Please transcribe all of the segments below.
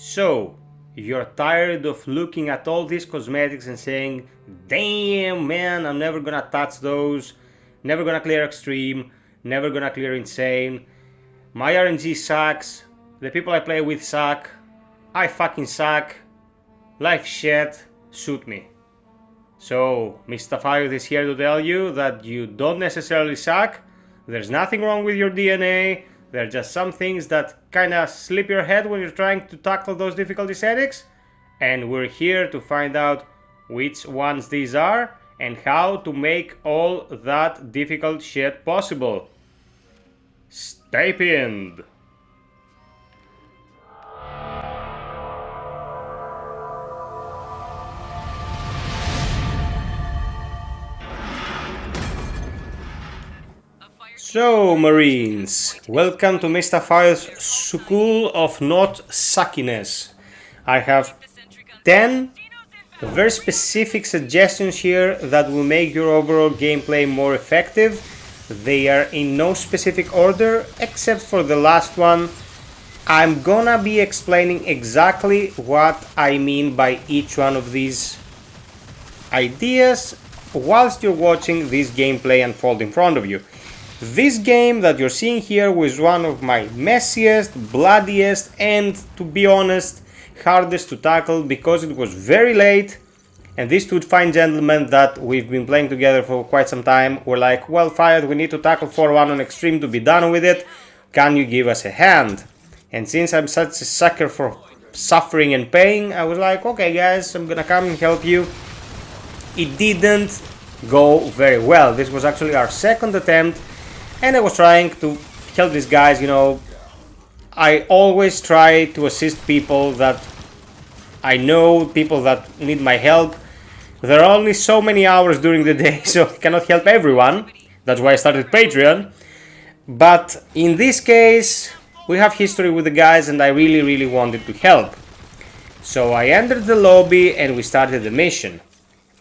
So, you're tired of looking at all these cosmetics and saying, damn man, I'm never gonna touch those, never gonna clear extreme, never gonna clear insane, my RNG sucks, the people I play with suck, I fucking suck, life shit, shoot me. So, Mr. FiOth is here to tell you that you don't necessarily suck, there's nothing wrong with your DNA, there are just some things that kinda slip your head when you're trying to tackle those difficulty settings, and we're here to find out which ones these are and how to make all that difficult shit possible. Stay pinned! So, Marines, welcome to Mr. FiOth's School of Not Suckiness. I have 10 very specific suggestions here that will make your overall gameplay more effective. They are in no specific order except for the last one. I'm gonna be explaining exactly what I mean by each one of these ideas whilst you're watching this gameplay unfold in front of you. This game that you're seeing here was one of my messiest, bloodiest, and to be honest, hardest to tackle because it was very late, and these two fine gentlemen that we've been playing together for quite some time were like, well, FiOth, we need to tackle 4-1 on Extreme to be done with it, can you give us a hand? And since I'm such a sucker for suffering and pain, I was like, okay guys, I'm gonna come and help you. It didn't go very well. This was actually our second attempt, and I was trying to help these guys. You know, I always try to assist people that I know, people that need my help. There are only so many hours during the day, so I cannot help everyone. That's why I started Patreon. But in this case, we have history with the guys, and I really wanted to help. So I entered the lobby and we started the mission.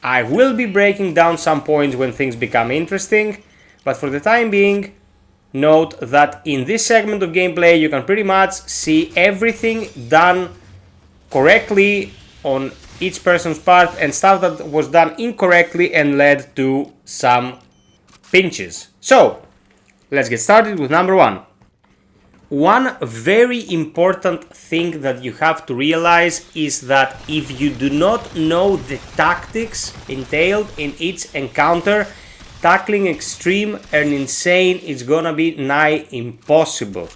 I will be breaking down some points when things become interesting, but for the time being, note that in this segment of gameplay you can pretty much see everything done correctly on each person's part and stuff that was done incorrectly and led to some pinches. So, let's get started with number one. One very important thing that you have to realize is that if you do not know the tactics entailed in each encounter, tackling extreme and insane is gonna be nigh impossible.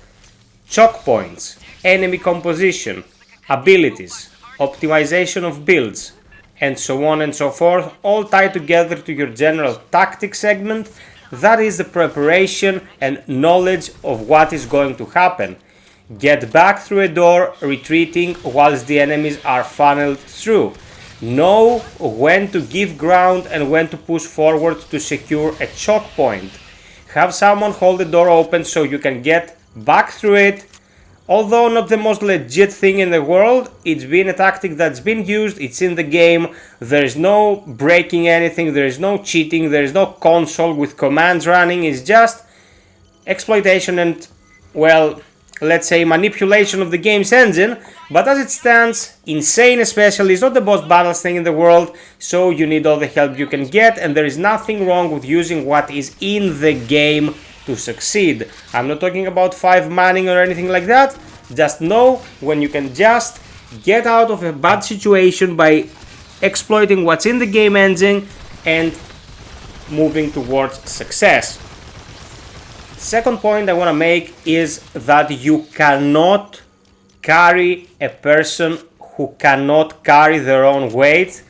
Choke points, enemy composition, abilities, optimization of builds, and so on and so forth, all tied together to your general tactic segment. That is the preparation and knowledge of what is going to happen. Get back through a door, retreating whilst the enemies are funneled through. Know when to give ground and when to push forward to secure a choke point. Have someone hold the door open so you can get back through it. Although not the most legit thing in the world, it's been a tactic that's been used, it's in the game, there is no breaking anything, there is no cheating, there is no console with commands running, it's just exploitation and, well, let's say manipulation of the game's engine. But as it stands, insane especially is not the most balanced thing in the world, so you need all the help you can get, and there is nothing wrong with using what is in the game to succeed. I'm not talking about 5 manning or anything like that. Just know when you can just get out of a bad situation by exploiting what's in the game engine and moving towards success. Second point I want to make is that you cannot carry a person who cannot carry their own weight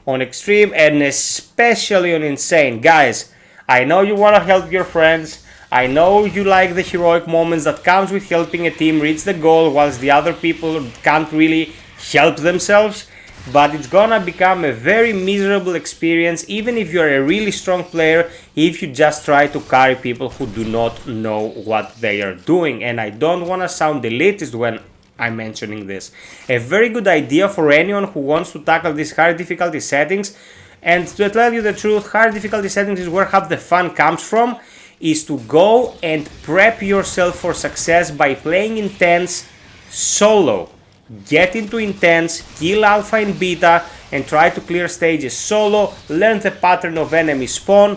on extreme and especially on insane. Guys, I know you want to help your friends. I know you like the heroic moments that comes with helping a team reach the goal whilst the other people can't really help themselves, but it's gonna become a very miserable experience even if you're a really strong player if you just try to carry people who do not know what they are doing. And I don't want to sound elitist when I'm mentioning this. A very good idea for anyone who wants to tackle these high difficulty settings, and to tell you the truth, high difficulty settings is where half the fun comes from, is to go and prep yourself for success by playing intense solo. get into intense, kill alpha and beta, and try to clear stages solo, learn the pattern of enemy spawn.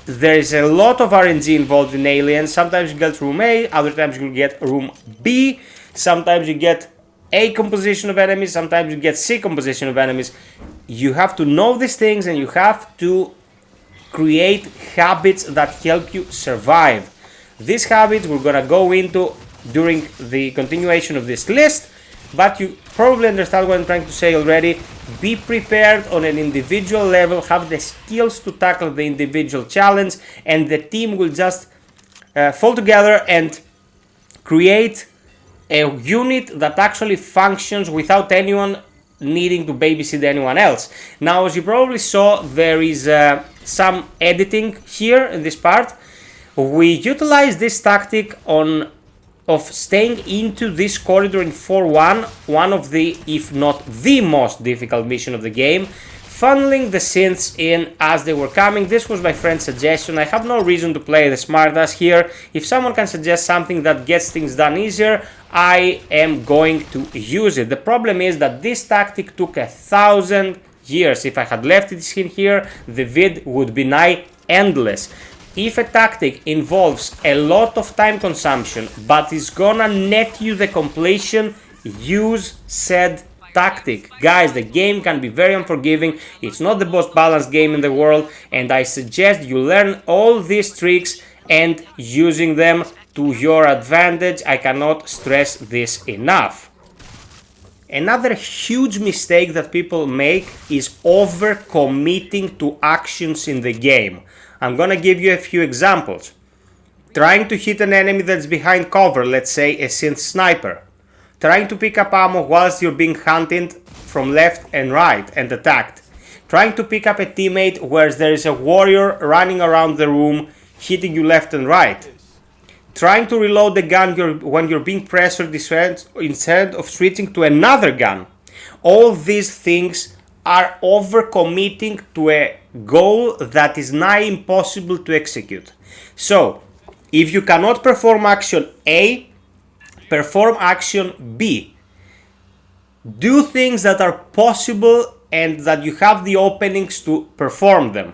There is a lot of RNG involved in Aliens. Sometimes you get room A, other times you get room B, sometimes you get A composition of enemies, sometimes you get C composition of enemies. You have to know these things and you have to create habits that help you survive. These habits we're gonna go into during the continuation of this list, but you probably understand what I'm trying to say already. Be prepared on an individual level, have the skills to tackle the individual challenge, and the team will just fall together and create a unit that actually functions without anyone needing to babysit anyone else. Now, as you probably saw, there is some editing here in this part. We utilize this tactic of staying into this corridor in 4-1, one of the, if not the most difficult mission of the game, funneling the synths in as they were coming. This was my friend's suggestion. I have no reason to play the smartass here. If someone can suggest something that gets things done easier, I am going to use it. The problem is that this tactic took 1,000 years. If I had left it in here, the vid would be nigh endless. If a tactic involves a lot of time consumption but is gonna net you the completion, use said tactic. Guys, the game can be very unforgiving. It's not the most balanced game in the world, and I suggest you learn all these tricks and using them to your advantage. I cannot stress this enough. Another huge mistake that people make is overcommitting to actions in the game. I'm gonna give you a few examples. Trying to hit an enemy that's behind cover, let's say a synth sniper. Trying to pick up ammo whilst you're being hunted from left and right and attacked. Trying to pick up a teammate where there is a warrior running around the room hitting you left and right. Trying to reload the gun when you're being pressured instead of switching to another gun. All these things are overcommitting to a goal that is nigh impossible to execute. So, if you cannot perform action A, perform action B. Do things that are possible and that you have the openings to perform them.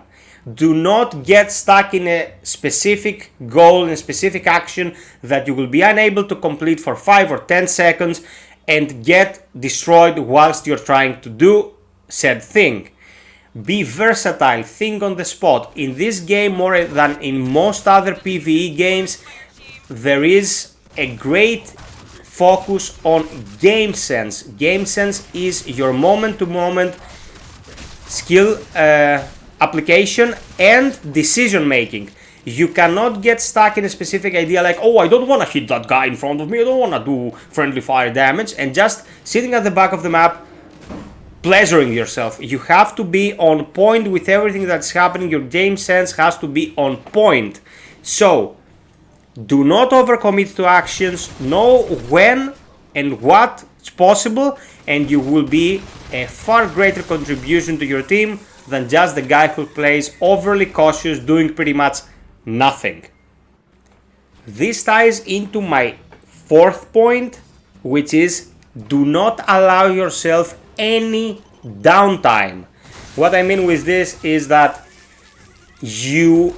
Do not get stuck in a specific goal, in a specific action that you will be unable to complete for 5 or 10 seconds and get destroyed whilst you're trying to do said thing. Be versatile, think on the spot. In this game, more than in most other PvE games, there is a great focus on game sense. Game sense is your moment-to-moment skill application and decision making. You cannot get stuck in a specific idea like, oh, I don't want to hit that guy in front of me, I don't want to do friendly fire damage, and just sitting at the back of the map pleasuring yourself. You have to be on point with everything that's happening. Your game sense has to be on point. So do not overcommit to actions. Know when and what is possible, and you will be a far greater contribution to your team than just the guy who plays overly cautious, doing pretty much nothing. This ties into my fourth point, which is do not allow yourself any downtime. What I mean with this is that you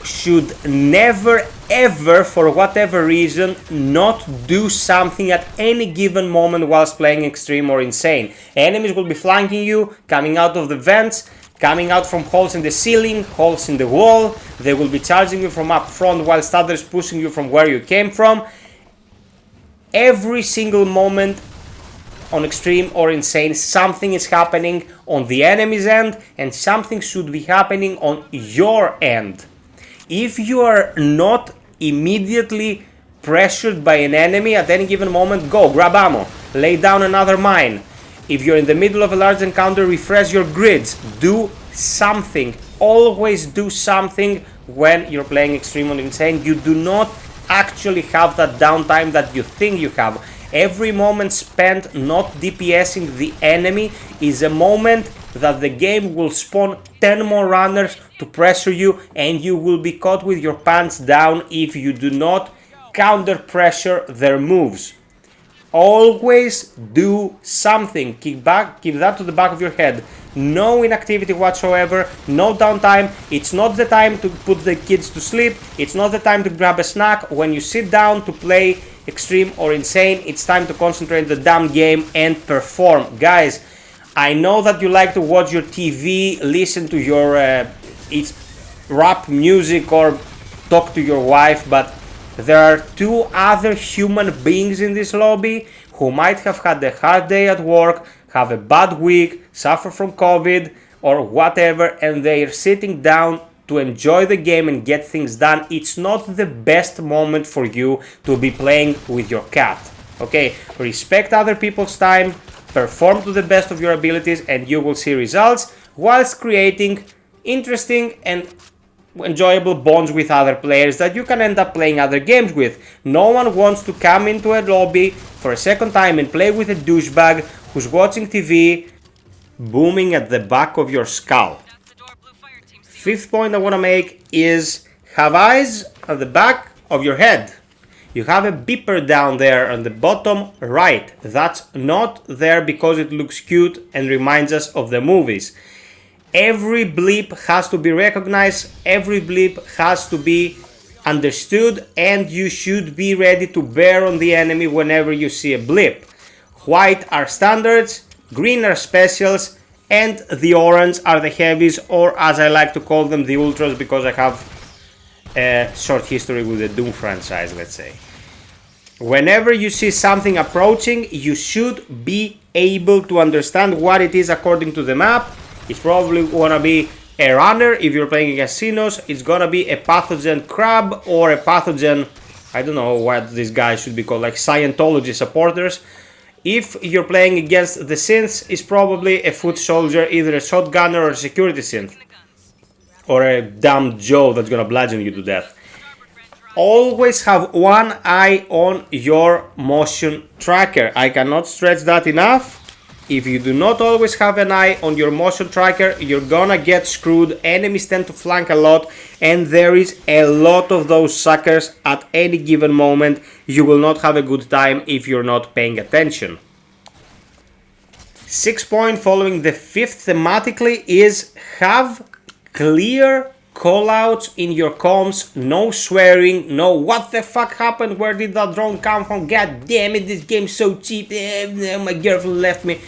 should never ever, for whatever reason, not do something at any given moment whilst playing extreme or insane. Enemies will be flanking you, coming out of the vents, coming out from holes in the ceiling, holes in the wall. They will be charging you from up front whilst others pushing you from where you came from. Every single moment on extreme or insane, something is happening on the enemy's end and something should be happening on your end. If you are not immediately pressured by an enemy at any given moment, go grab ammo, lay down another mine. If you're in the middle of a large encounter, refresh your grids, do something. Always do something when you're playing extreme or insane. You do not actually have that downtime that you think you have. Every moment spent not DPSing the enemy is a moment that the game will spawn 10 more runners to pressure you, and you will be caught with your pants down if you do not counter pressure their moves. Always do something. Keep that to the back of your head. No inactivity whatsoever, no downtime. It's not the time to put the kids to sleep. It's not the time to grab a snack. When you sit down to play extreme or insane, it's time to concentrate the damn game and perform. Guys, I know that you like to watch your TV, listen to your rap music or talk to your wife, but there are two other human beings in this lobby who might have had a hard day at work, have a bad week, suffer from COVID or whatever, and they are sitting down to enjoy the game and get things done. It's not the best moment for you to be playing with your cat. Okay, respect other people's time, perform to the best of your abilities, and you will see results whilst creating interesting and enjoyable bonds with other players that you can end up playing other games with. No one wants to come into a lobby for a second time and play with a douchebag who's watching TV booming at the back of your skull. Fifth point I want to make is have eyes at the back of your head. You have a beeper down there on the bottom right. That's not there because it looks cute and reminds us of the movies. Every bleep has to be recognized, every bleep has to be understood, and you should be ready to bear on the enemy whenever you see a blip. White are standards, green are specials, and the orange are the heavies, or as I like to call them, the ultras, because I have a short history with the Doom franchise, let's say. Whenever you see something approaching, you should be able to understand what it is according to the map. It's probably gonna be a runner if you're playing against Xenos. It's gonna be a pathogen crab or a pathogen, I don't know what these guys should be called, like Scientology supporters. If you're playing against the synths, it's probably a foot soldier, either a shotgunner or a security synth. Or a dumb Joe that's gonna bludgeon you to death. Always have one eye on your motion tracker. I cannot stress that enough. If you do not always have an eye on your motion tracker, you're gonna get screwed. Enemies tend to flank a lot, and there is a lot of those suckers at any given moment. You will not have a good time if you're not paying attention. 6th point, following the 5th thematically, is have clear callouts in your comms. No swearing, no what the fuck happened, where did that drone come from, god damn it, this game's so cheap, my girlfriend left me.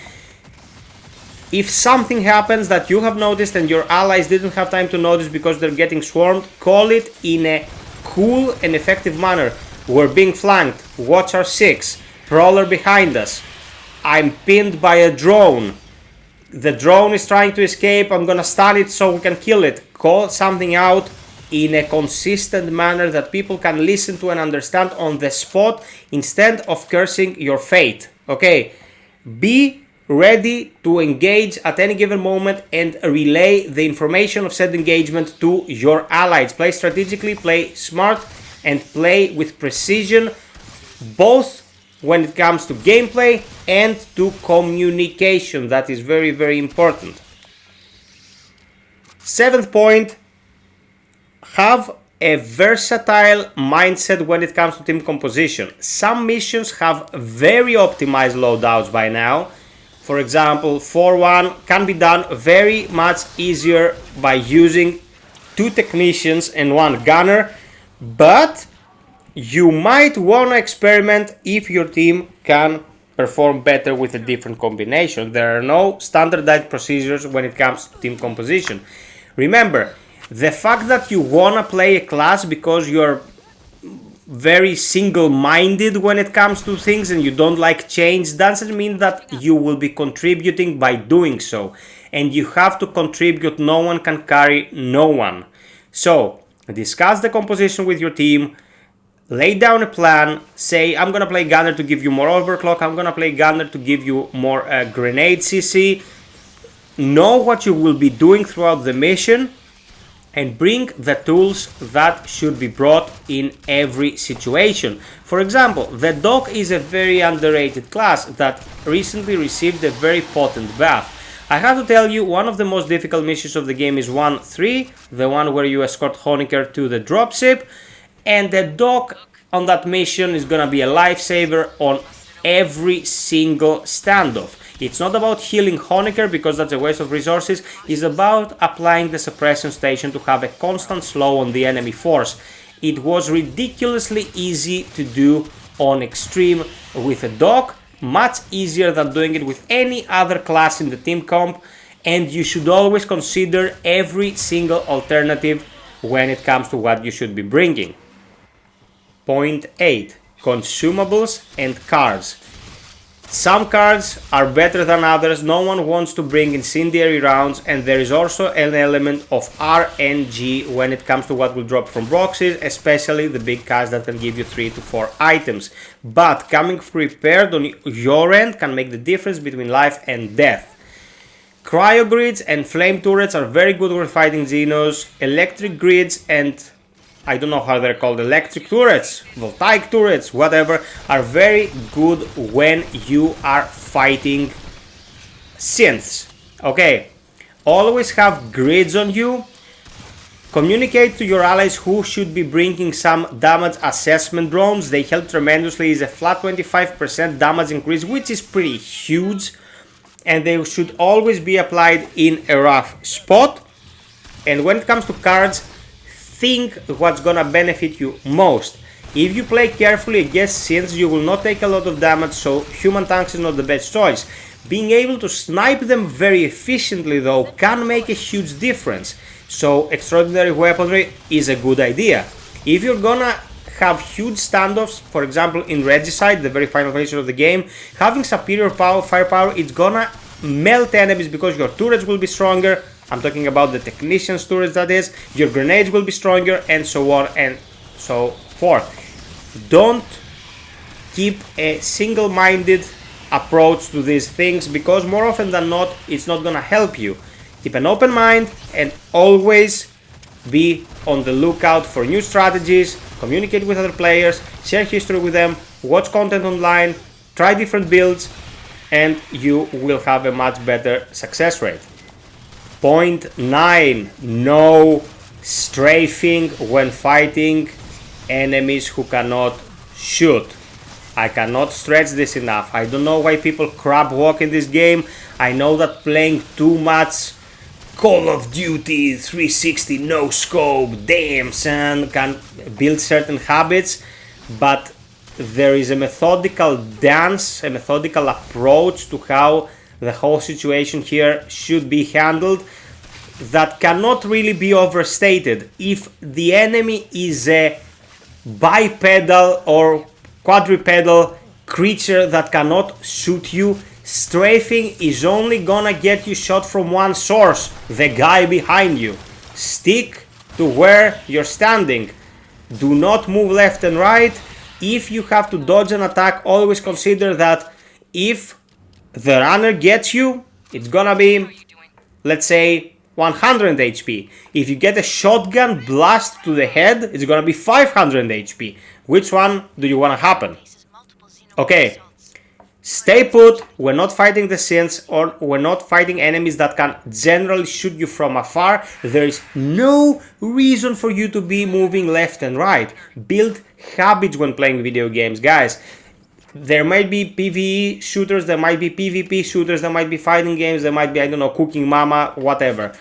If something happens that you have noticed and your allies didn't have time to notice because they're getting swarmed, call it in a cool and effective manner. We're being flanked, watch our 6, prowler behind us, I'm pinned by a drone, the drone is trying to escape, I'm gonna stun it so we can kill it. Call something out in a consistent manner that people can listen to and understand on the spot instead of cursing your fate. Okay, be ready to engage at any given moment and relay the information of said engagement to your allies. Play strategically, play smart, and play with precision, both when it comes to gameplay and to communication. That is very, very important. 7th point, have a versatile mindset when it comes to team composition. Some missions have very optimized loadouts by now. For example, 4-1 can be done very much easier by using 2 technicians and 1 gunner, but you might want to experiment if your team can perform better with a different combination. There are no standardized procedures when it comes to team composition. Remember, the fact that you want to play a class because you're very single-minded when it comes to things and you don't like change doesn't mean that you will be contributing by doing so. And you have to contribute. No one can carry no one. So discuss the composition with your team, lay down a plan, say I'm gonna play gunner to give you more overclock, I'm gonna play gunner to give you more grenade CC. Know what you will be doing throughout the mission and bring the tools that should be brought in every situation. For example, the Doc is a very underrated class that recently received a very potent buff. I have to tell you, one of the most difficult missions of the game is 1-3, the one where you escort Honecker to the dropship, and the Doc on that mission is gonna be a lifesaver on every single standoff. It's not about healing Honecker because that's a waste of resources. It's about applying the suppression station to have a constant slow on the enemy force. It was ridiculously easy to do on Extreme with a dog, much easier than doing it with any other class in the team comp, and you should always consider every single alternative when it comes to what you should be bringing. Point 8. Consumables and cards. Some cards are better than others. No one wants to bring incendiary rounds, and there is also an element of RNG when it comes to what will drop from boxes, especially the big cards that can give you 3 to 4 items. But coming prepared on your end can make the difference between life and death. Cryo grids and flame turrets are very good when fighting Xenos. Electric grids and I don't know how they're called, electric turrets, voltaic turrets, whatever, are very good when you are fighting synths. Okay, always have grids on you. Communicate to your allies who should be bringing some damage assessment drones. They help tremendously. It's a flat 25% damage increase, which is pretty huge. And they should always be applied in a rough spot. And when it comes to cards, think what's gonna benefit you most. If you play carefully against synths, you will not take a lot of damage, so human tanks is not the best choice. Being able to snipe them very efficiently though can make a huge difference, so extraordinary weaponry is a good idea. If you're gonna have huge standoffs, for example in Regicide, the very final phase of the game, having superior firepower, it's gonna melt enemies because your turrets will be stronger. I'm talking about the technician's turrets, that is. Your grenades will be stronger, and so on and so forth. Don't keep a single-minded approach to these things, because more often than not, it's not gonna help you. Keep an open mind and always be on the lookout for new strategies, communicate with other players, share history with them, watch content online, try different builds, and you will have a much better success rate. Point 9. No strafing when fighting enemies who cannot shoot. I cannot stress this enough. I don't know why people crab walk in this game. I know that playing too much Call of Duty 360 no scope, damn son, can build certain habits, but there is a methodical dance, a methodical approach to how the whole situation here should be handled that cannot really be overstated. If the enemy is a bipedal or quadrupedal creature that cannot shoot you, strafing is only gonna get you shot from one source, the guy behind you. Stick to where you're standing. Do not move left and right. If you have to dodge an attack, always consider that if the runner gets you, it's gonna be, let's say, 100 HP. If you get a shotgun blast to the head, it's gonna be 500 HP. Which one do you wanna happen? Okay, stay put. We're not fighting the synths, or we're not fighting enemies that can generally shoot you from afar. There is no reason for you to be moving left and right. Build habits when playing video games, guys. There might be PvE shooters, there might be PvP shooters, there might be fighting games, there might be, I don't know, Cooking Mama, whatever.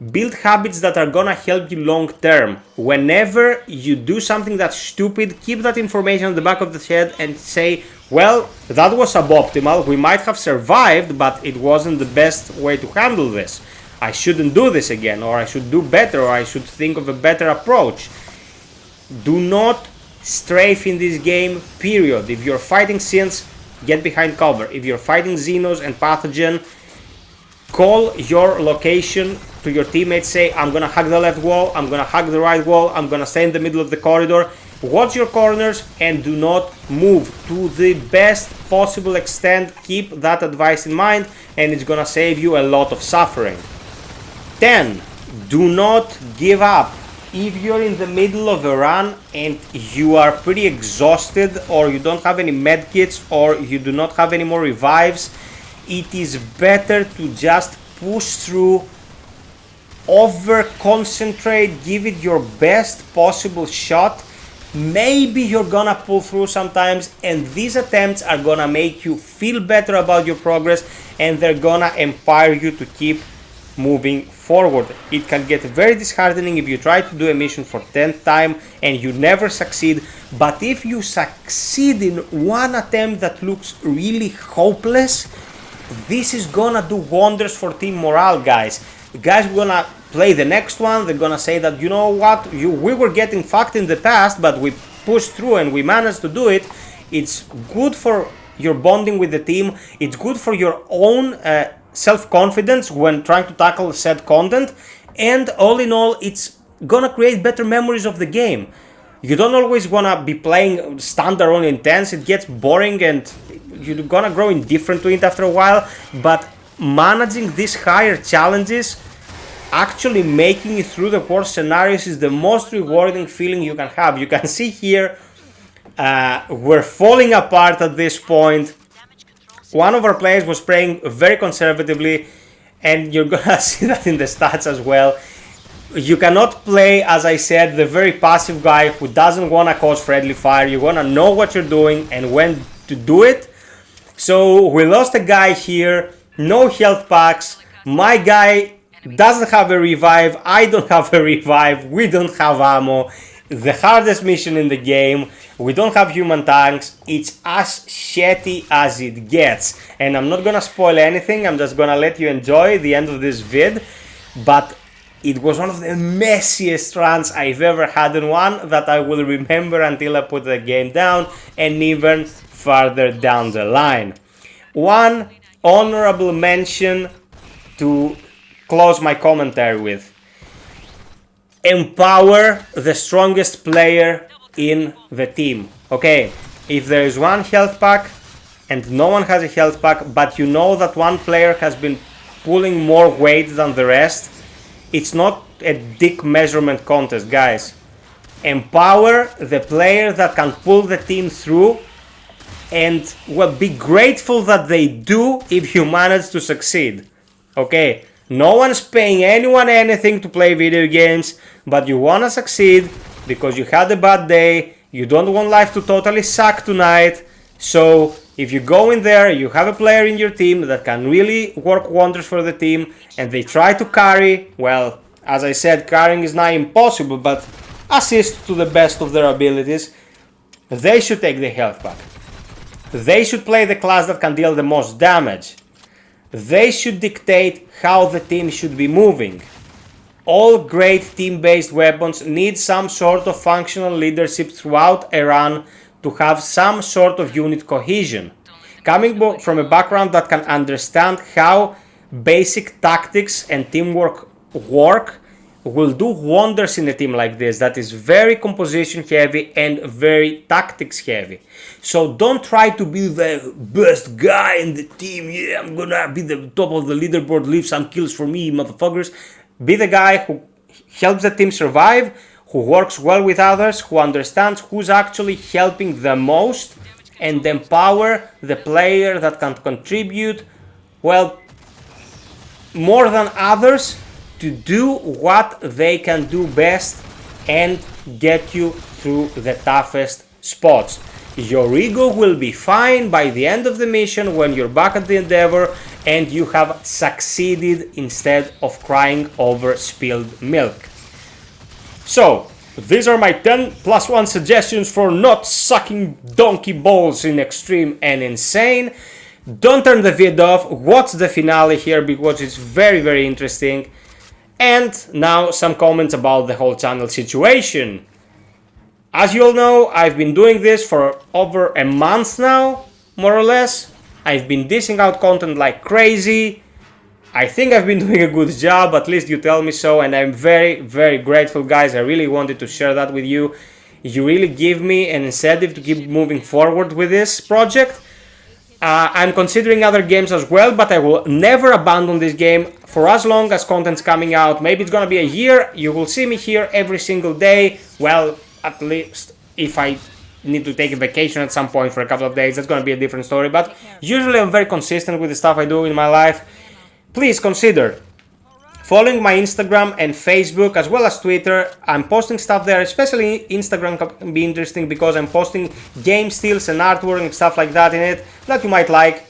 Build habits that are gonna help you long term. Whenever you do something that's stupid, keep that information on the back of the head and say, well, that was suboptimal, we might have survived, but it wasn't the best way to handle this. I shouldn't do this again, or I should do better, or I should think of a better approach. Do not strafe in this game, period. If you're fighting synths, get behind cover. If you're fighting Xenos and Pathogen, call your location to your teammates, say, I'm gonna hug the left wall, I'm gonna hug the right wall, I'm gonna stay in the middle of the corridor. Watch your corners and do not move to the best possible extent. Keep that advice in mind, and it's gonna save you a lot of suffering. 10. Do not give up. If you're in the middle of a run and you are pretty exhausted, or you don't have any medkits, or you do not have any more revives, it is better to just push through, over concentrate, give it your best possible shot, maybe you're gonna pull through sometimes, and these attempts are gonna make you feel better about your progress, and they're gonna empower you to keep moving forward. It can get very disheartening if you try to do a mission for 10th time and you never succeed, but if you succeed in one attempt that looks really hopeless, this is gonna do wonders for team morale, guys. Guys are gonna play the next one, they're gonna say that, you know what, we were getting fucked in the past, but we pushed through and we managed to do it. It's good for your bonding with the team, it's good for your own self-confidence when trying to tackle said content, and all in all, it's gonna create better memories of the game. You don't always wanna be playing standard on intense, it gets boring and you're gonna grow indifferent to it after a while, but managing these higher challenges, actually making it through the worst scenarios, is the most rewarding feeling you can have. You can see here, we're falling apart at this point. One of our players was playing very conservatively, and you're gonna see that in the stats as well. You cannot play, as I said, the very passive guy who doesn't want to cause friendly fire. You want to know what you're doing and when to do it. So we lost a guy here, no health packs. My guy doesn't have a revive, I don't have a revive, we don't have ammo. The hardest mission in the game, we don't have human tanks, it's as shitty as it gets. And I'm not gonna spoil anything, I'm just gonna let you enjoy the end of this vid. But it was one of the messiest runs I've ever had in one that I will remember until I put the game down and even further down the line. One honorable mention to close my commentary with. Empower the strongest player in the team. Okay, if there is one health pack and no one has a health pack, but you know that one player has been pulling more weight than the rest, it's not a dick measurement contest, guys. Empower the player that can pull the team through, and well, be grateful that they do if you manage to succeed. Okay, no one's paying anyone anything to play video games, but you wanna succeed because you had a bad day, you don't want life to totally suck tonight. So if you go in there, you have a player in your team that can really work wonders for the team, and they try to carry, well, as I said, carrying is not impossible, but assist to the best of their abilities, they should take the health pack. They should play the class that can deal the most damage. They should dictate how the team should be moving. All great team-based weapons need some sort of functional leadership throughout a run to have some sort of unit cohesion. Coming from a background that can understand how basic tactics and teamwork work will do wonders in a team like this that is very composition heavy and very tactics heavy. So don't try to be the best guy in the team. Yeah, I'm gonna be the top of the leaderboard, leave some kills for me, motherfuckers. Be the guy who helps the team survive, who works well with others, who understands who's actually helping the most, and empower the player that can contribute, well, more than others, to do what they can do best and get you through the toughest spots. Your ego will be fine by the end of the mission when you're back at the endeavor and you have succeeded instead of crying over spilled milk. So, these are my 10 plus 1 suggestions for not sucking donkey balls in extreme and insane. Don't turn the vid off, watch the finale here because it's very, very interesting. And now some comments about the whole channel situation. As you all know, I've been doing this for over a month now, more or less. I've been dishing out content like crazy. I think I've been doing a good job, at least you tell me so, and I'm very, very grateful, guys. I really wanted to share that with you. You really give me an incentive to keep moving forward with this project. I'm considering other games as well, but I will never abandon this game for as long as content's coming out. Maybe it's gonna be a year. You will see me here every single day. Well, at least if I need to take a vacation at some point for a couple of days, that's gonna be a different story. But usually I'm very consistent with the stuff I do in my life. Please consider following my Instagram and Facebook as well as Twitter. I'm posting stuff there, especially Instagram can be interesting because I'm posting game steals and artwork and stuff like that in it that you might like.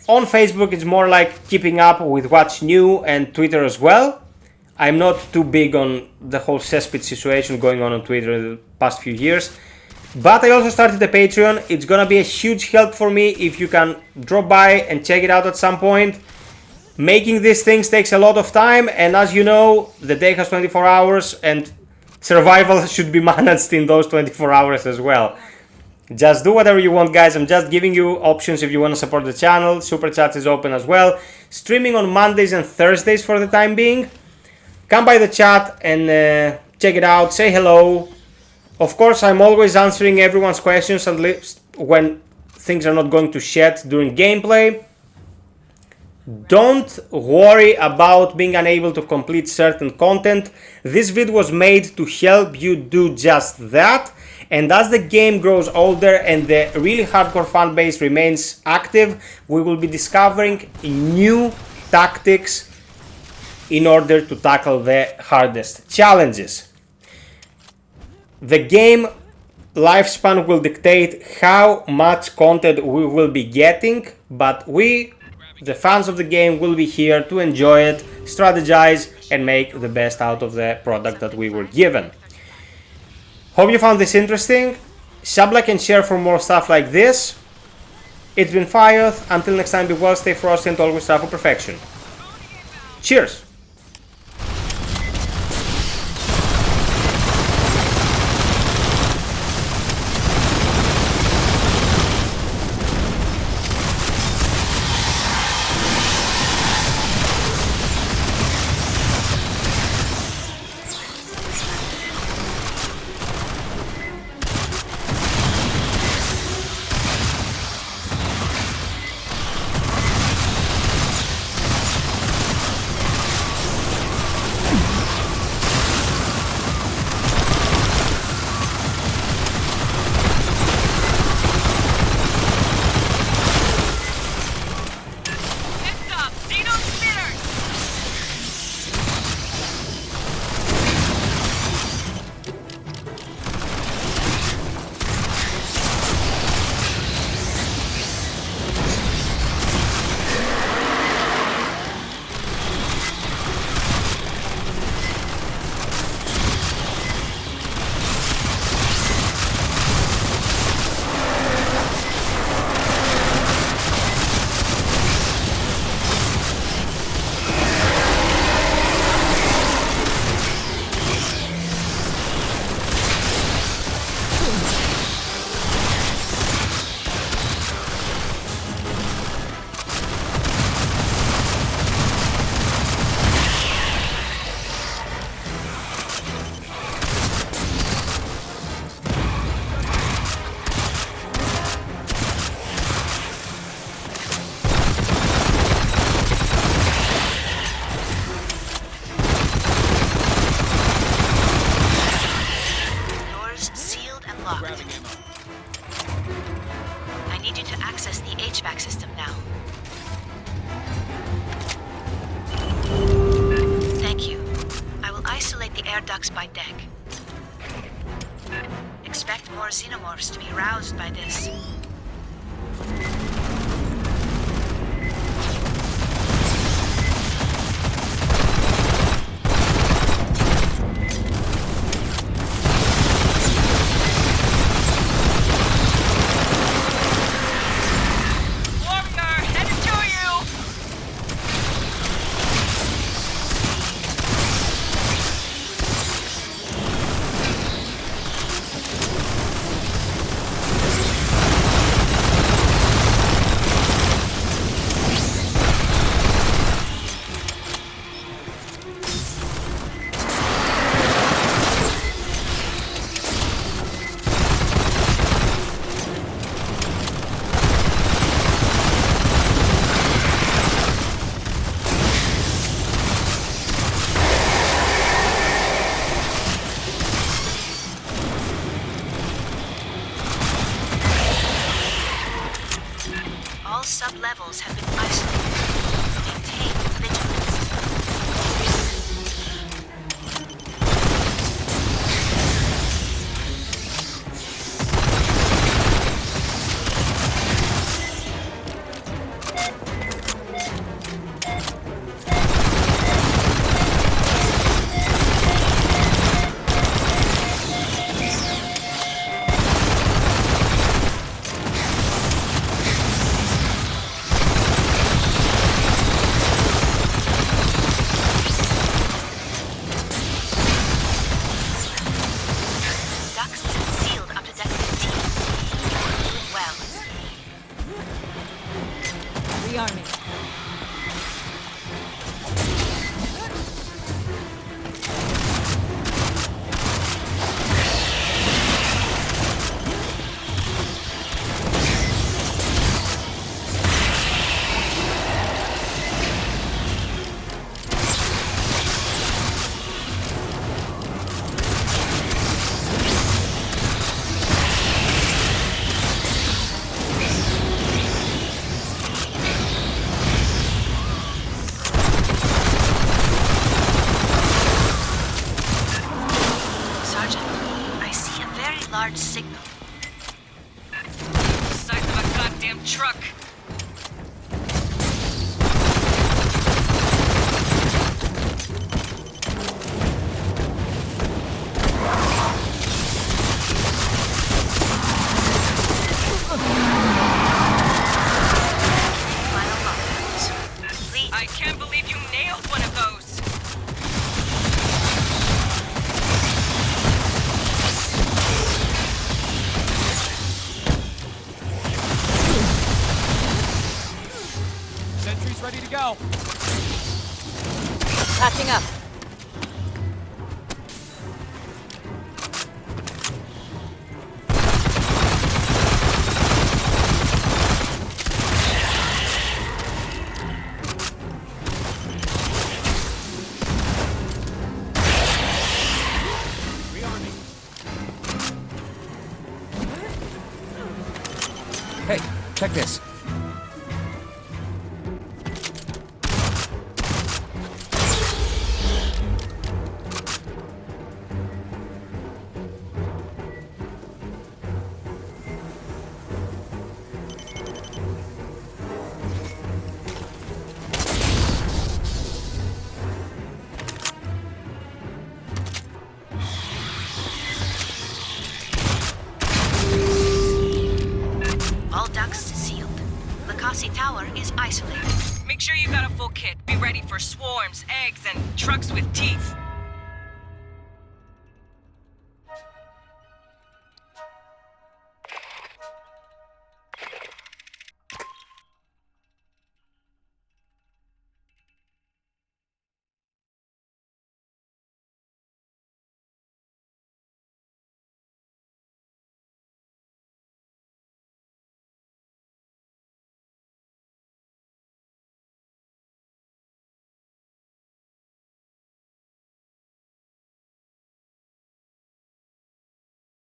On Facebook it's more like keeping up with what's new, and Twitter as well. I'm not too big on the whole cesspit situation going on Twitter the past few years. But I also started a Patreon. It's gonna be a huge help for me if you can drop by and check it out at some point. Making these things takes a lot of time, and as you know, the day has 24 hours and survival should be managed in those 24 hours as well. Just do whatever you want, guys. I'm just giving you options if you want to support the channel. Super Chat is open as well. Streaming on Mondays and Thursdays for the time being. Come by the chat and check it out. Say hello. Of course, I'm always answering everyone's questions, at least when things are not going to shit during gameplay. Don't worry about being unable to complete certain content. This video was made to help you do just that. And as the game grows older and the really hardcore fan base remains active, we will be discovering new tactics in order to tackle the hardest challenges. The game lifespan will dictate how much content we will be getting, but we, the fans of the game, will be here to enjoy it, strategize, and make the best out of the product that we were given. Hope you found this interesting. Sub, like, and share for more stuff like this. It's been FiOth. Until next time, be well, stay frosty, and always strive for perfection. Cheers! By deck. Expect more xenomorphs to be roused by this. Sergeant, I see a very large signal. Size of a goddamn truck. Final lockdowns. Complete. I can't believe you nailed one of those. Sentry's ready to go. Patching up. Rearming. Hey, check this. All ducts sealed. Lakasi Tower is isolated. Make sure you got a full kit. Be ready for swarms, eggs, and trucks with teeth.